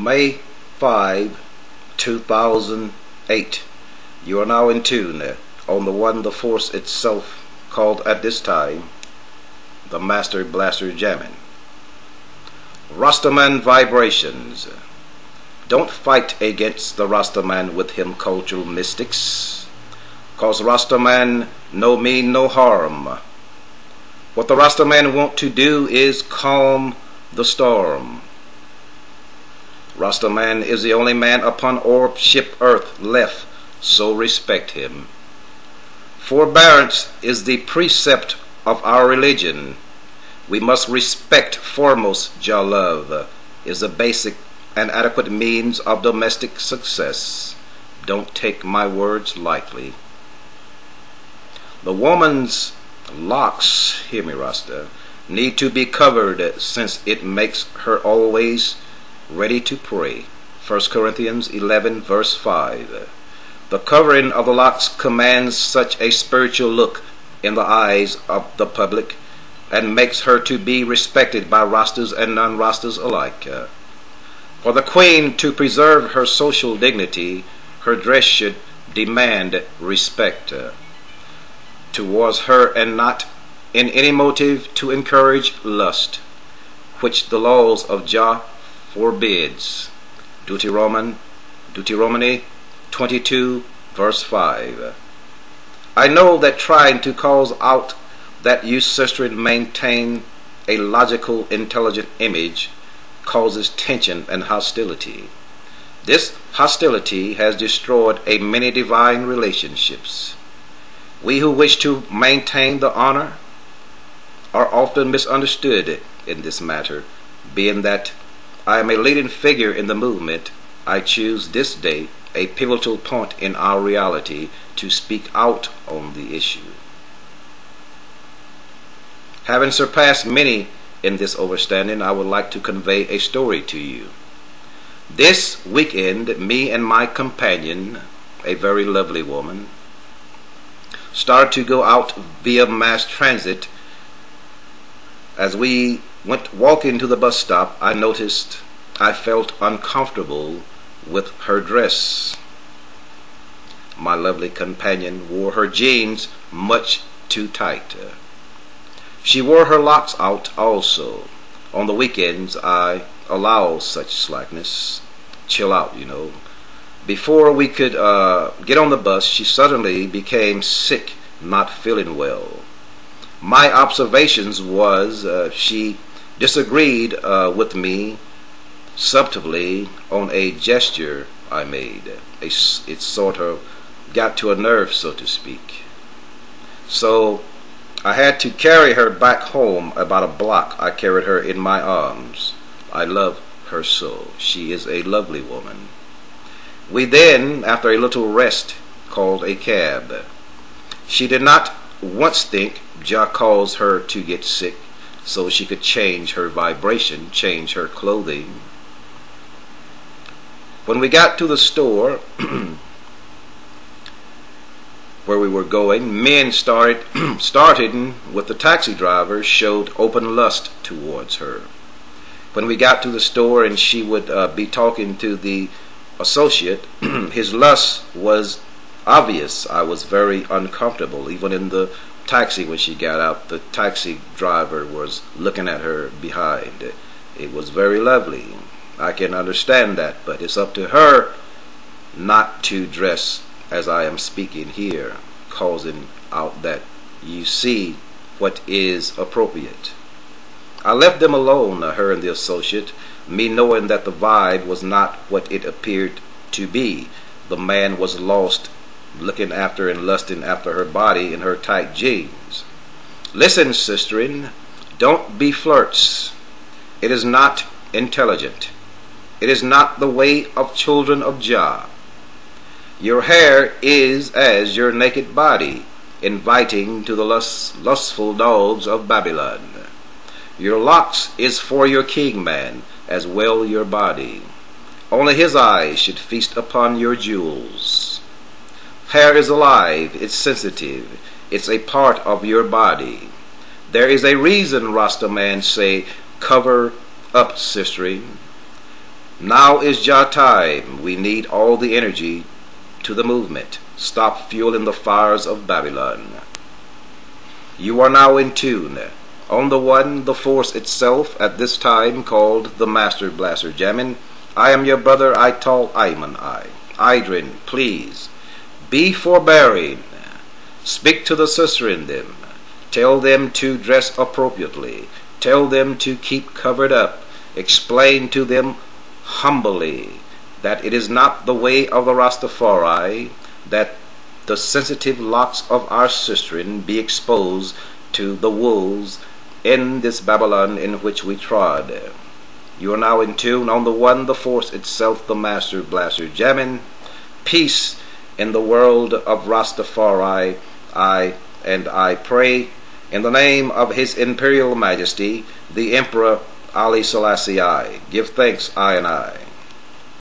May 5, 2008. You are now in tune on the one the force itself called at this time the Master Blaster Jamming. Rastaman vibrations. Don't fight against the Rastaman with him cultural mystics, cause Rastaman no mean no harm. What the Rastaman want to do is calm the storm. Rastaman is the only man upon orb ship earth left, so respect him. Forbearance is the precept of our religion. We must respect foremost. Jah love is the basic and adequate means of domestic success. Don't take my words lightly. The woman's locks, hear me Rasta, need to be covered, since it makes her always ready to pray. 1 Corinthians 11 verse 5. The covering of the locks commands such a spiritual look in the eyes of the public, and makes her to be respected by Rastas and non-Rastas alike. For the queen to preserve her social dignity, her dress should demand respect towards her, and not in any motive to encourage lust, which the laws of Jah forbids. Deuteronomy 22 verse 5. I know that trying to cause out that you, sister, maintain a logical, intelligent image causes tension and hostility. This hostility has destroyed a many divine relationships. We who wish to maintain the honor are often misunderstood in this matter. Being that I am a leading figure in the movement, I choose this day, a pivotal point in our reality, to speak out on the issue. Having surpassed many in this overstanding, I would like to convey a story to you. This weekend, me and my companion, a very lovely woman, started to go out via mass transit. As we went walking to the bus stop, I felt uncomfortable with her dress. My lovely companion wore her jeans much too tight. She wore her locks out also. On the weekends I allow such slackness. Chill out, you know. Before we could get on the bus, she suddenly became sick, not feeling well. My observations was she disagreed with me subtly on a gesture I made. It sort of got to a nerve, so to speak. So I had to carry her back home about a block. I carried her in my arms. I love her so. She is a lovely woman. We then, after a little rest, called a cab. She did not once think Jah caused her to get sick so she could change her vibration, change her clothing. When we got to the store where we were going, men starting with the taxi driver, showed open lust towards her. When we got to the store and she would be talking to the associate, his lust was obvious. I was very uncomfortable. Even in the taxi, when she got out, the taxi driver was looking at her behind. It was very lovely. I can understand that, but it's up to her not to dress as I am speaking here, causing out that you see what is appropriate. I left them alone, her and the associate, me knowing that the vibe was not what it appeared to be. The man was lost, looking after and lusting after her body in her tight jeans. Listen, sisterin, don't be flirts. It is not intelligent. It is not the way of children of Jah. Your hair is as your naked body, inviting to the lustful dogs of Babylon. Your locks is for your king man, as well your body. Only his eyes should feast upon your jewels. Hair is alive, it's sensitive, it's a part of your body. There is a reason Rasta man say, cover up, sistery. Now is your time. We need all the energy to the movement. Stop fueling the fires of Babylon. You are now in tune. On the one, the force itself, at this time called the Master Blaster Jamming. I am your brother, Ital Ayman I. Idrin, please, be forbearing. Speak to the sister in them. Tell them to dress appropriately. Tell them to keep covered up. Explain to them humbly that it is not the way of the Rastafari that the sensitive locks of our sisterin be exposed to the wolves in this Babylon in which we trod. You are now in tune on the one, the force itself, the Master Blaster Jamming. Peace in the world of Rastafari. I pray in the name of His Imperial Majesty, the Emperor Ali Selassie I. Give thanks, I and I.